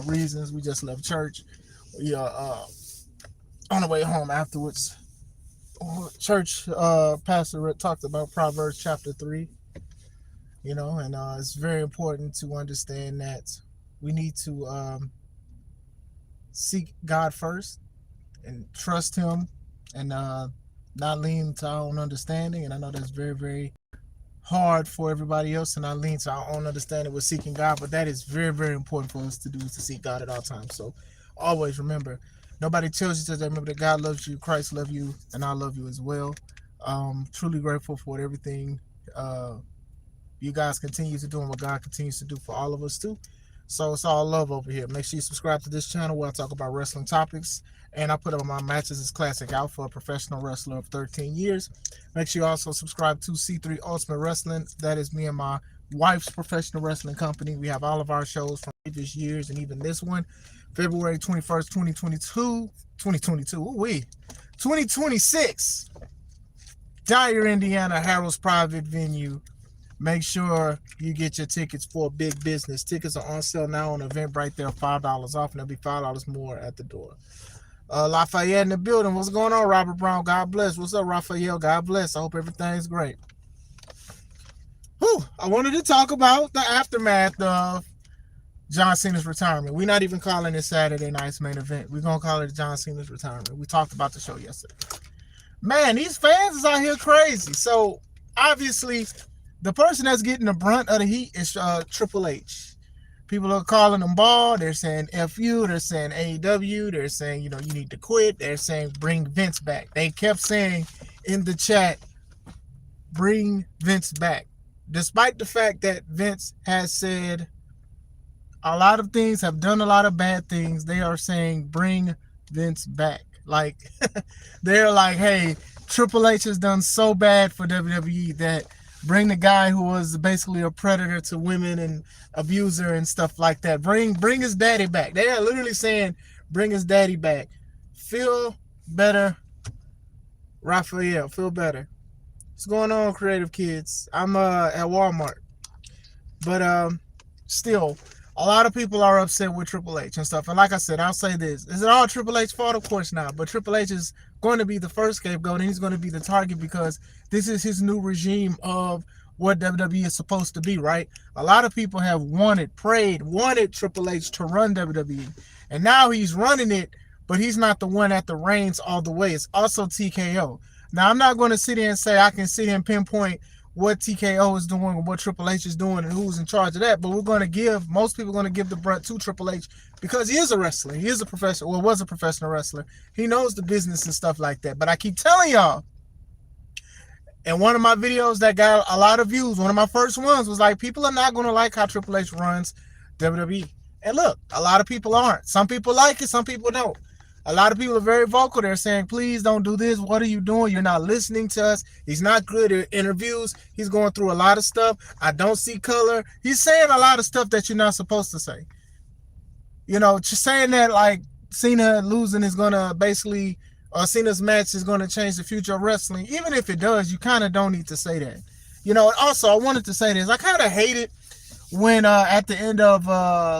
reasons. We just left church. We on the way home afterwards. Church pastor talked about Proverbs chapter 3, and it's very important to understand that we need to seek God first and trust Him and not lean to our own understanding. And I know that's very, very hard for everybody else to not lean to our own understanding with seeking God, but that is very, very important for us to do, is to seek God at all times. So always remember, nobody tells you to remember that God loves you, Christ loves you, and I love you as well. Truly grateful for everything you guys continue to do and what God continues to do for all of us too. So it's all love over here. Make sure you subscribe to this channel where I talk about wrestling topics, and I put up my matches as classic out for a professional wrestler of 13 years. Make sure you also subscribe to C3 Ultimate Wrestling. That is me and my wife's professional wrestling company. We have all of our shows from previous years and even this one. February 21st, 2026. Dyer, Indiana, Harold's private venue. Make sure you get your tickets for Big Business. Tickets are on sale now on Eventbrite. They're $5 off, and there'll be $5 more at the door. Lafayette in the building. What's going on, Robert Brown? God bless. What's up, Raphael? God bless. I hope everything's great. I wanted to talk about the aftermath of John Cena's retirement. We're not even calling it Saturday night's main event. We're going to call it John Cena's retirement. We talked about the show yesterday. Man, these fans is out here crazy. So, obviously, the person that's getting the brunt of the heat is Triple H. People are calling him bald. They're saying F you. They're saying AEW. They're saying, you need to quit. They're saying bring Vince back. They kept saying in the chat, bring Vince back. Despite the fact that Vince has said a lot of things, have done a lot of bad things, they are saying bring Vince back. Like, they're like, hey, Triple H has done so bad for WWE that bring the guy who was basically a predator to women and abuser and stuff like that. Bring his daddy back. They are literally saying, bring his daddy back. Feel better, Raphael. Feel better. What's going on, creative kids? I'm at Walmart. But still, a lot of people are upset with Triple H and stuff. And like I said, I'll say this. Is it all Triple H's fault? Of course not. But Triple H is going to be the first scapegoat, and he's going to be the target because this is his new regime of what WWE is supposed to be, right? A lot of people have wanted Triple H to run WWE. And now he's running it, but he's not the one at the reins all the way. It's also TKO. Now, I'm not going to sit here and say I can sit here and pinpoint what TKO is doing or what Triple H is doing and who's in charge of that, but most people are going to give the brunt to Triple H because he is a wrestler. He is a professional, well, was a professional wrestler. He knows the business and stuff like that. But I keep telling y'all, and one of my videos that got a lot of views, one of my first ones was like, people are not going to like how Triple H runs WWE. And look, a lot of people aren't. Some people like it, some people don't. A lot of people are very vocal. They're saying, please don't do this. What are you doing? You're not listening to us. He's not good at interviews. He's going through a lot of stuff. I don't see color. He's saying a lot of stuff that you're not supposed to say. Just saying that like Cena losing is going to basically, or Cena's match is going to change the future of wrestling. Even if it does, you kind of don't need to say that. Also, I wanted to say this. I kind of hate it when at the end of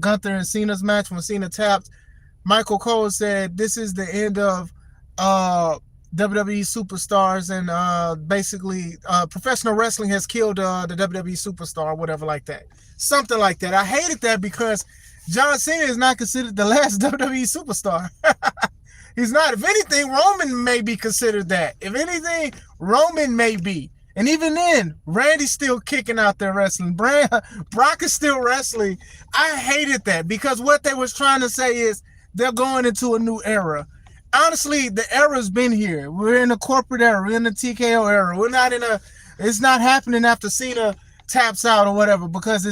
Gunther and Cena's match, when Cena tapped, Michael Cole said, this is the end of WWE superstars, and basically professional wrestling has killed the WWE superstar, whatever like that. Something like that. I hated that because John Cena is not considered the last WWE superstar. He's not. If anything, Roman may be considered that. If anything, Roman may be. And even then, Randy's still kicking out there wrestling. Brock is still wrestling. I hated that because what they was trying to say is, they're going into a new era. Honestly, the era's been here. We're in a corporate era. We're in the TKO era. It's not happening after Cena taps out or whatever because he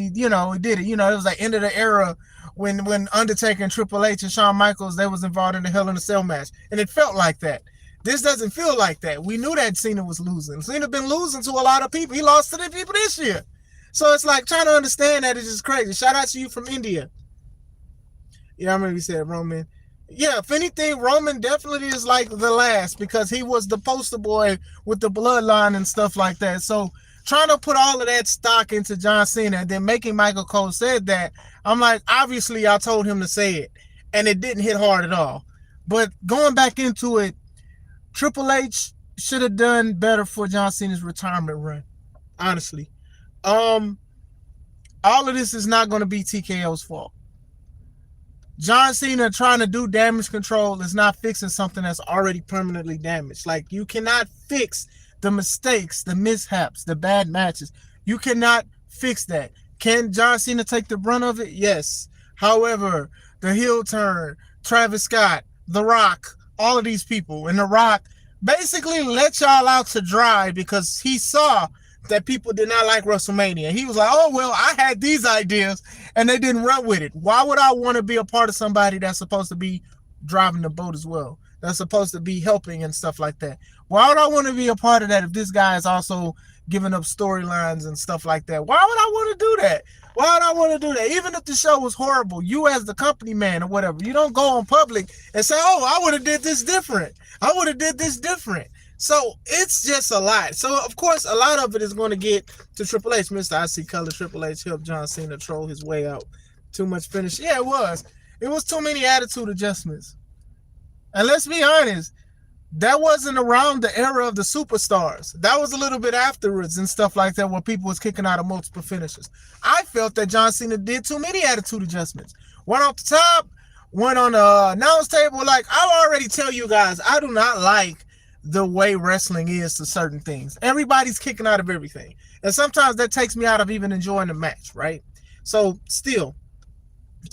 did it. It was like end of the era when Undertaker and Triple H and Shawn Michaels, they was involved in the Hell in a Cell match. And it felt like that. This doesn't feel like that. We knew that Cena was losing. Cena been losing to a lot of people. He lost to the people this year. So it's like trying to understand that is just crazy. Shout out to you from India. Yeah, I remember you said Roman. Yeah, if anything, Roman definitely is like the last because he was the poster boy with the bloodline and stuff like that. So trying to put all of that stock into John Cena and then making Michael Cole said that, I'm like, obviously y'all told him to say it, and it didn't hit hard at all. But going back into it, Triple H should have done better for John Cena's retirement run, honestly. All of this is not going to be TKO's fault. John Cena trying to do damage control is not fixing something that's already permanently damaged. Like, you cannot fix the mistakes, the mishaps, the bad matches. You cannot fix that. Can John Cena take the brunt of it? Yes. However, the heel turn, Travis Scott, The Rock, all of these people, and The Rock basically let y'all out to dry because he saw that people did not like WrestleMania. He was like, oh, well, I had these ideas and they didn't run with it. Why would I want to be a part of somebody that's supposed to be driving the boat as well? That's supposed to be helping and stuff like that. Why would I want to be a part of that if this guy is also giving up storylines and stuff like that? Why would I want to do that? Why would I want to do that? Even if the show was horrible, you as the company man or whatever, you don't go on public and say, oh, I would have did this different. I would have did this different. So it's just a lot. So, of course, a lot of it is going to get to Triple H. Mr. I See Color, Triple H helped John Cena troll his way out. Too much finish. Yeah, it was. It was too many attitude adjustments. And let's be honest, that wasn't around the era of the superstars. That was a little bit afterwards and stuff like that where people was kicking out of multiple finishes. I felt that John Cena did too many attitude adjustments. One off the top, one on the announce table. Like, I'll already tell you guys, I do not like the way wrestling is to certain things. Everybody's kicking out of everything. And sometimes that takes me out of even enjoying the match, right? So, still,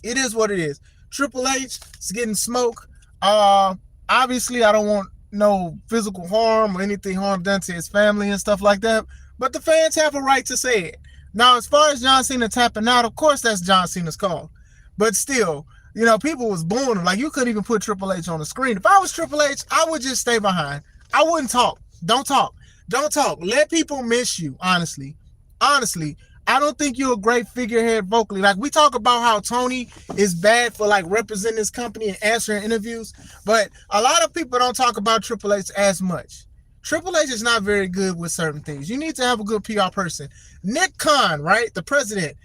it is what it is. Triple H is getting smoke. Obviously, I don't want no physical harm or anything harm done to his family and stuff like that. But the fans have a right to say it. Now, as far as John Cena tapping out, of course, that's John Cena's call. But still, you know, people was booing him. Like, you couldn't even put Triple H on the screen. If I was Triple H, I would just stay behind. I wouldn't talk. Don't talk. Don't talk. Let people miss you, honestly. Honestly, I don't think you're a great figurehead vocally. Like, we talk about how Tony is bad for, like, representing his company and answering interviews, but a lot of people don't talk about Triple H as much. Triple H is not very good with certain things. You need to have a good PR person. Nick Khan, right, the president,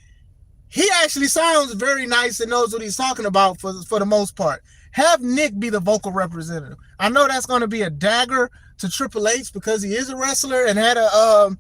he actually sounds very nice and knows what he's talking about for the most part. Have Nick be the vocal representative. I know that's going to be a dagger to Triple H because he is a wrestler and had a,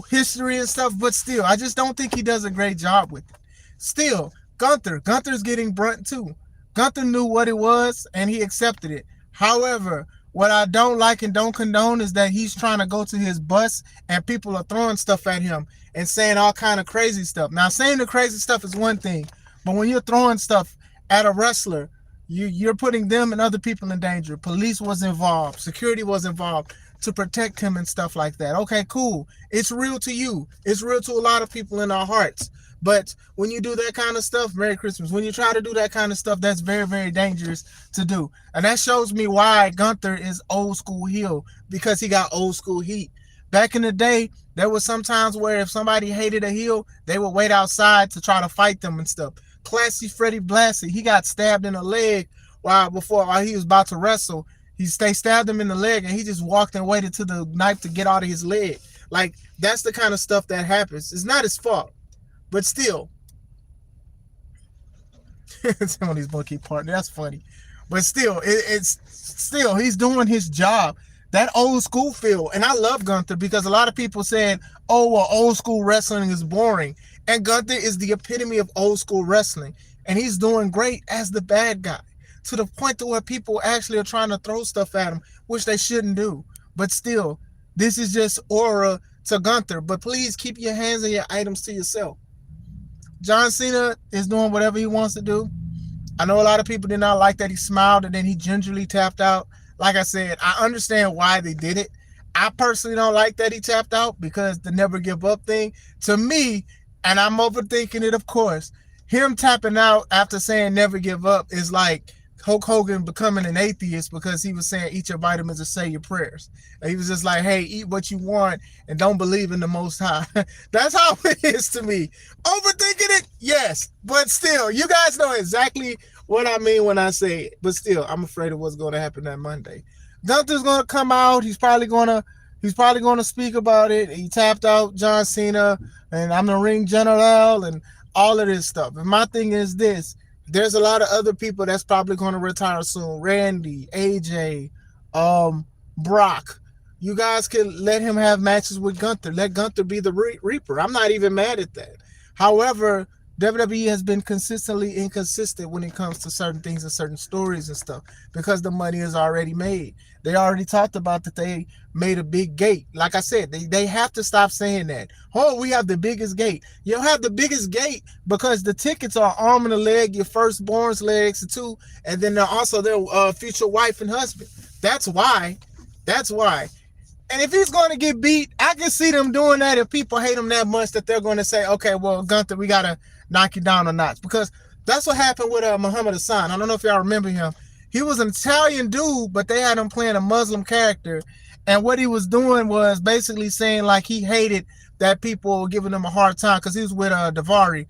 history and stuff. But still, I just don't think he does a great job with it. Still, Gunther's getting brunt too. Gunther knew what it was and he accepted it. However, what I don't like and don't condone is that he's trying to go to his bus and people are throwing stuff at him and saying all kind of crazy stuff. Now, saying the crazy stuff is one thing, but when you're throwing stuff at a wrestler, you're putting them and other people in danger. Police was involved. Security was involved to protect him and stuff like that. Okay, cool. It's real to you. It's real to a lot of people in our hearts. But when you do that kind of stuff, Merry Christmas, when you try to do that kind of stuff, that's very, very dangerous to do. And that shows me why Gunther is old school heel, because he got old school heat. Back in the day, there was some times where if somebody hated a heel, they would wait outside to try to fight them and stuff. Classy Freddie Blassie, he got stabbed in the leg while he was about to wrestle. They stabbed him in the leg and he just walked and waited to the knife to get out of his leg. Like, that's the kind of stuff that happens. It's not his fault, but still. Some of these monkey partner, that's funny. But still, he's doing his job. That old school feel. And I love Gunther because a lot of people said, oh, well, old school wrestling is boring. And Gunther is the epitome of old school wrestling. And he's doing great as the bad guy, to the point to where people actually are trying to throw stuff at him, which they shouldn't do. But still, this is just aura to Gunther. But please keep your hands and your items to yourself. John Cena is doing whatever he wants to do. I know a lot of people did not like that he smiled and then he gingerly tapped out. Like I said, I understand why they did it. I personally don't like that he tapped out because the never give up thing, to me, and I'm overthinking it, of course, him tapping out after saying never give up is like Hulk Hogan becoming an atheist because he was saying eat your vitamins and say your prayers. And he was just like, hey, eat what you want and don't believe in the Most High. That's how it is to me. Overthinking it? Yes. But still, you guys know exactly what I mean when I say it. But still, I'm afraid of what's going to happen that Monday. Gunther's going to come out. He's probably going to He's probably going to speak about it. He tapped out John Cena, and I'm the ring general, and all of this stuff. And my thing is this: there's a lot of other people that's probably going to retire soon. Randy, AJ, Brock. You guys can let him have matches with Gunther. Let Gunther be the Reaper. I'm not even mad at that. However, WWE has been consistently inconsistent when it comes to certain things and certain stories and stuff because the money is already made. They already talked about that they made a big gate. Like I said, they have to stop saying that. Oh, we have the biggest gate. You don't have the biggest gate because the tickets are arm and a leg, your firstborn's legs too, and then they're also their future wife and husband. That's why. That's why. And if he's going to get beat, I can see them doing that if people hate him that much that they're going to say, okay, well, Gunther, we got to knock you down a notch. Because that's what happened with Muhammad Hassan. I don't know if y'all remember him. He was an Italian dude, but they had him playing a Muslim character. And what he was doing was basically saying like he hated that people were giving him a hard time because he was with Davari,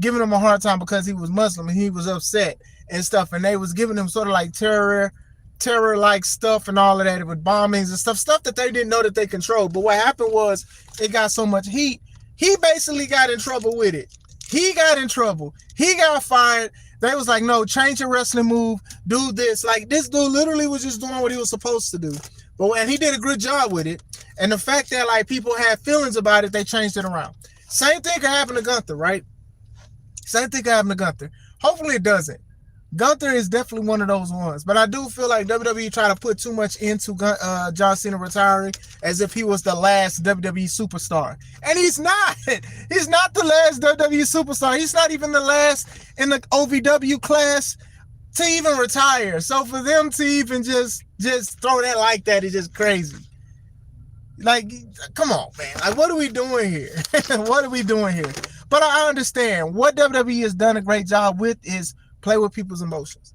giving him a hard time because he was Muslim and he was upset and stuff. And they was giving him sort of like terror-like stuff and all of that with bombings and stuff that they didn't know that they controlled. But what happened was it got so much heat. He basically got in trouble with it. He got in trouble. He got fired. They was like, no, change your wrestling move. Do this. Like, this dude literally was just doing what he was supposed to do. But when he did a good job with it, and the fact that, like, people had feelings about it, they changed it around. Same thing could happen to Gunther, right? Same thing could happen to Gunther. Hopefully it doesn't. Gunther is definitely one of those ones. But I do feel like WWE try to put too much into John Cena retiring as if he was the last WWE superstar. And he's not. He's not the last WWE superstar. He's not even the last in the OVW class to even retire. So for them to even just throw that like that is just crazy. Like, come on, man. Like, what are we doing here? What are we doing here? But I understand. What WWE has done a great job with is play with people's emotions.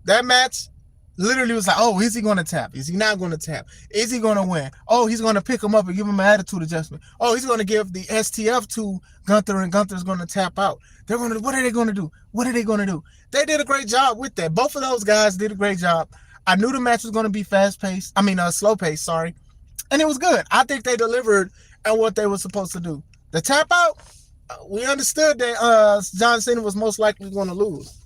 That match literally was like, oh, is he going to tap? Is he not going to tap? Is he going to win? Oh, he's going to pick him up and give him an attitude adjustment. Oh, he's going to give the STF to Gunther and Gunther's going to tap out. They're going to, what are they going to do? What are they going to do? They did a great job with that. Both of those guys did a great job. I knew the match was going to be fast-paced. Slow paced, sorry. And it was good. I think they delivered at what they were supposed to do. The tap out, we understood that John Cena was most likely going to lose.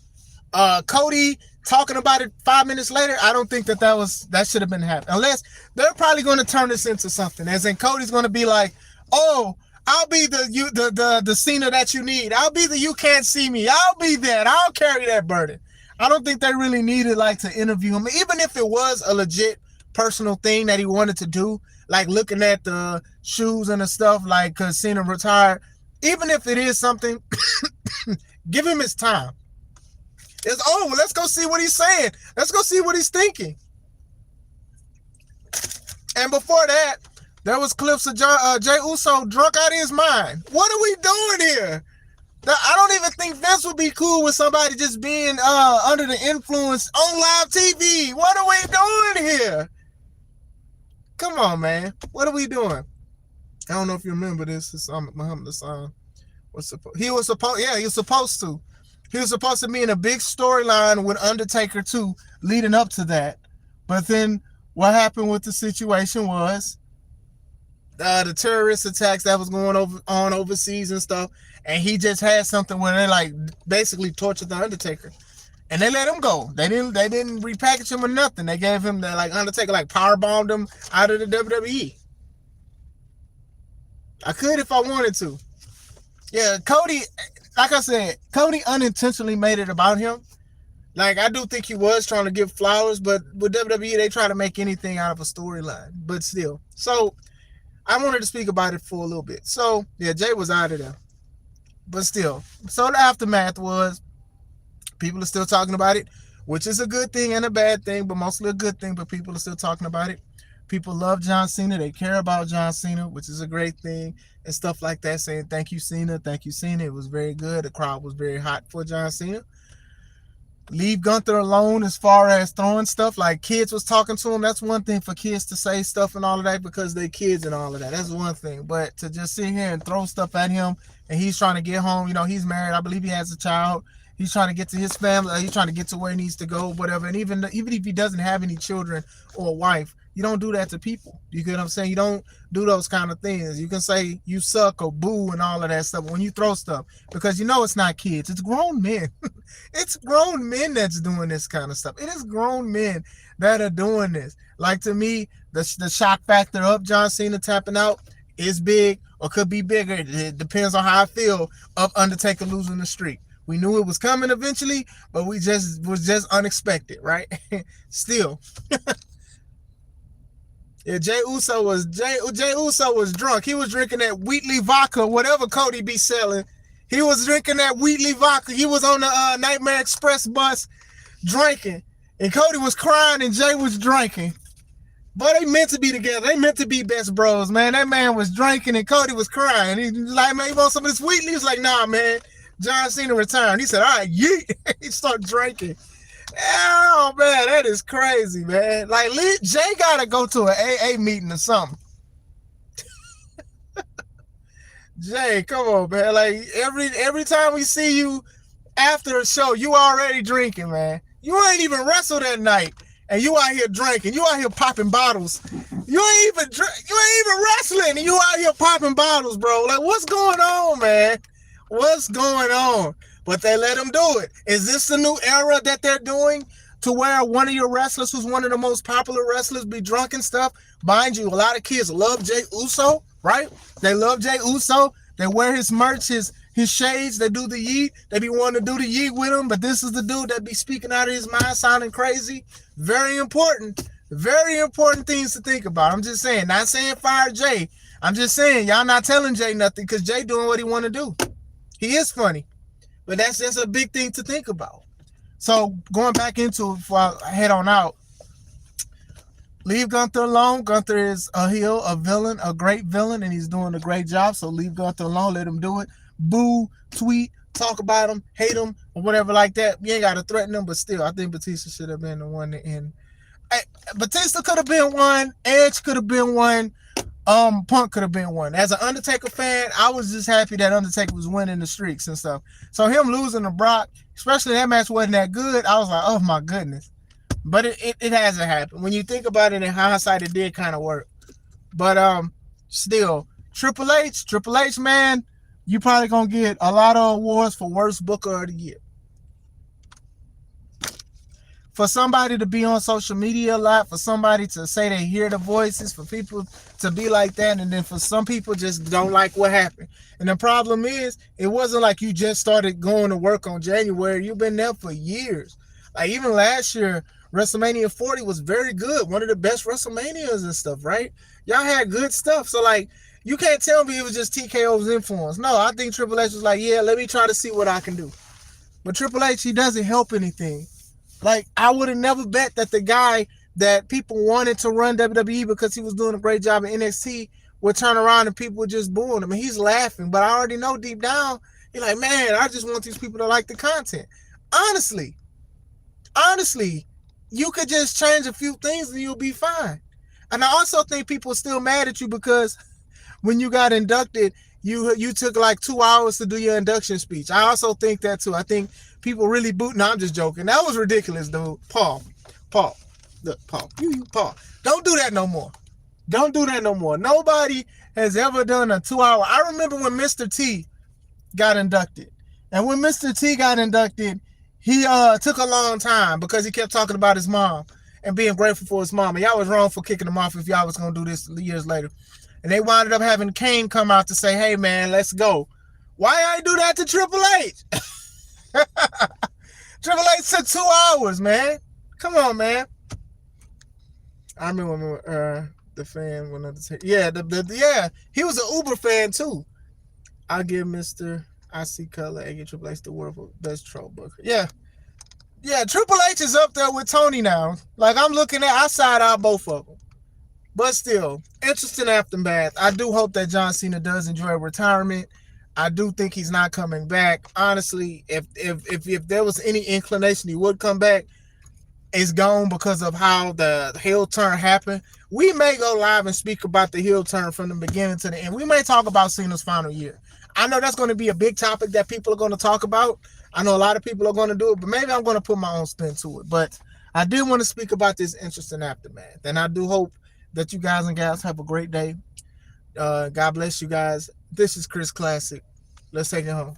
Cody talking about it 5 minutes later, I don't think that should have been happening. Unless they're probably going to turn this into something. As in Cody's going to be like, oh, I'll be the Cena that you need. I'll be the you can't see me. I'll be that. I'll carry that burden. I don't think they really needed like to interview him. Even if it was a legit personal thing that he wanted to do, like looking at the shoes and the stuff, like because Cena retired. Even if it is something, give him his time. Let's go see what he's saying. Let's go see what he's thinking. And before that, there was clips of Jey Uso drunk out of his mind. What are we doing here? I don't even think Vince would be cool with somebody just being under the influence on live TV. What are we doing here? Come on, man. What are we doing? I don't know if you remember this. It's Muhammad Hassan. He was supposed to. He was supposed to be in a big storyline with Undertaker too, leading up to that. But then what happened with the situation was the terrorist attacks that was going on overseas and stuff, and he just had something where they like basically tortured the Undertaker, and they let him go. They didn't repackage him or nothing. They gave him the Undertaker power bombed him out of the WWE. I could if I wanted to. Yeah, Cody, like I said, Cody unintentionally made it about him. Like, I do think he was trying to give flowers, but with WWE, they try to make anything out of a storyline. But still. So, I wanted to speak about it for a little bit. So, yeah, Jay was out of there. But still. So, the aftermath was, people are still talking about it, which is a good thing and a bad thing, but mostly a good thing, but people are still talking about it. People love John Cena. They care about John Cena, which is a great thing, and stuff like that, saying, thank you, Cena. Thank you, Cena. It was very good. The crowd was very hot for John Cena. Leave Gunther alone as far as throwing stuff. Like, kids was talking to him. That's one thing for kids to say stuff and all of that because they kids and all of that. That's one thing. But to just sit here and throw stuff at him, and he's trying to get home. He's married. I believe he has a child. He's trying to get to his family. He's trying to get to where he needs to go, whatever. And even if he doesn't have any children or a wife, You don't do that to people. You get what I'm saying? You don't do those kind of things. You can say you suck or boo and all of that stuff when you throw stuff, because you know it's not kids. It's grown men. It's grown men that's doing this kind of stuff. It is grown men that are doing this. Like, to me, the shock factor of John Cena tapping out is big, or could be bigger. It depends on how I feel of Undertaker losing the streak. We knew it was coming eventually, but was just unexpected, right? Still. Yeah, Jey Uso was drunk. He was drinking that Wheatley vodka, whatever Cody be selling. He was drinking that Wheatley vodka. He was on the Nightmare Express bus drinking, and Cody was crying and Jey was drinking. But they meant to be together. They meant to be best bros, man. That man was drinking and Cody was crying. He was like, man, you want some of this Wheatley? He was like, nah, man. John Cena returned. He said, all right, yeet. He started drinking. Oh, man, that is crazy, man. Like, Jay got to go to an AA meeting or something. Jay, come on, man. Like, every time we see you after a show, you already drinking, man. You ain't even wrestled that night, and you out here drinking. You out here popping bottles. You ain't even wrestling, and you out here popping bottles, bro. Like, what's going on, man? What's going on? But they let him do it. Is this the new era that they're doing, to where one of your wrestlers, who's one of the most popular wrestlers, be drunk and stuff? Mind you, a lot of kids love Jey Uso, right? They love Jey Uso. They wear his merch, his shades. They do the yeet. They be wanting to do the yeet with him, but this is the dude that be speaking out of his mind, sounding crazy. Very important. Very important things to think about. I'm just saying, not saying fire Jey. I'm just saying, y'all not telling Jey nothing, because Jey doing what he want to do. He is funny. But that's just a big thing to think about. So going back into it before I head on out, leave Gunther alone. Gunther is a heel, a villain, a great villain, and he's doing a great job. So leave Gunther alone. Let him do it. Boo, tweet, talk about him, hate him, or whatever like that. You ain't got to threaten him, but still, I think Batista should have been the one to end. Batista could have been one. Edge could have been one. Punk could have been one. As an Undertaker fan, I was just happy that Undertaker was winning the streaks and stuff. So him losing to Brock, especially that match wasn't that good, I was like, oh my goodness. But it hasn't happened. When you think about it in hindsight, it did kind of work. But still, Triple H, man, you probably gonna get a lot of awards for worst booker of the year. For somebody to be on social media a lot, for somebody to say they hear the voices, for people to be like that, and then for some people just don't like what happened. And the problem is, it wasn't like you just started going to work on January. You've been there for years. Like, even last year, WrestleMania 40 was very good. One of the best WrestleManias and stuff, right? Y'all had good stuff. So, like, you can't tell me it was just TKO's influence. No, I think Triple H was like, yeah, let me try to see what I can do. But Triple H, he doesn't help anything. Like, I would have never bet that the guy that people wanted to run WWE because he was doing a great job at NXT would turn around and people would just boo him. And he's laughing, but I already know deep down, he's like, man, I just want these people to like the content. Honestly, you could just change a few things and you'll be fine. And I also think people are still mad at you because when you got inducted, you took like 2 hours to do your induction speech. I also think that too. I think people really boot. No, I'm just joking. That was ridiculous, dude. Paul. Look, Paul. Paul. Don't do that no more. Don't do that no more. Nobody has ever done a 2 hour. I remember when Mr. T got inducted. And when Mr. T got inducted, he took a long time because he kept talking about his mom and being grateful for his mom. And y'all was wrong for kicking him off if y'all was going to do this years later. And they wound up having Kane come out to say, hey, man, let's go. Why I do that to Triple H? Triple H took 2 hours, man. Come on, man. I remember when the fan went on the tape. Yeah, yeah, he was an Uber fan too. I'll give Mr. I See Color, A.K. Triple H the world best troll booker. Yeah, Triple H is up there with Tony now. Like, I'm looking at, I side out both of them. But still, interesting aftermath. I do hope that John Cena does enjoy retirement. I do think he's not coming back. Honestly, if there was any inclination he would come back, it's gone because of how the heel turn happened. We may go live and speak about the heel turn from the beginning to the end. We may talk about Cena's final year. I know that's going to be a big topic that people are going to talk about. I know a lot of people are going to do it, but maybe I'm going to put my own spin to it. But I did want to speak about this interesting aftermath, and I do hope that you guys and gals have a great day. God bless you guys. This is Chris Classic. Let's take it home.